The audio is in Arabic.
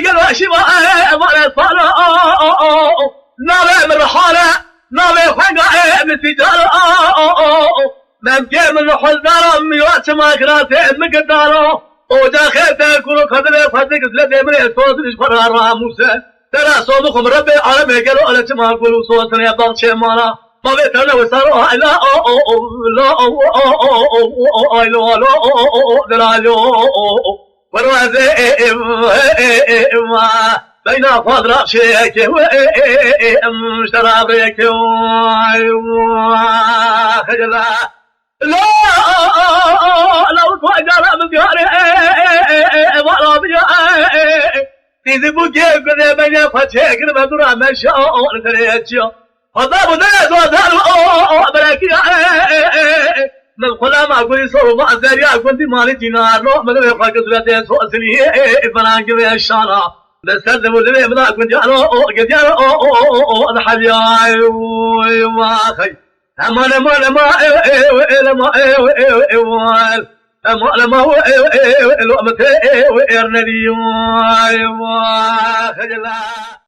قالوا شبا ما صار نابع من رحالة نابع خنقة من تجارة من جيم من رحل دارا ميوات ما كراتي مقدارا وداخل تاكلوا كذلك فاتك زلدي من يتوصل إشفر موسى ترى صومكم ربي عالمي قالوا ألا تما قولوا صوتنا يا بغشي مانا ما بيتنا وصاروا لا لا لا والوزي بين فضل شيك وشرابك خجلا لا لو تواجر من دياري ولا بياري تذبو كيف كذا بني فتشيك المدرة مشاء الكريتشو فضابو ناس وضعوا بلاكي من القلام أقول صوب أزاري أقول دي مالي دينار لو من يفاق سلاتي سوء سنيه فنانك بي الشارع نستخدموا لبي من أقول جارو قد جارو الحبياي وخي أما لما لما لما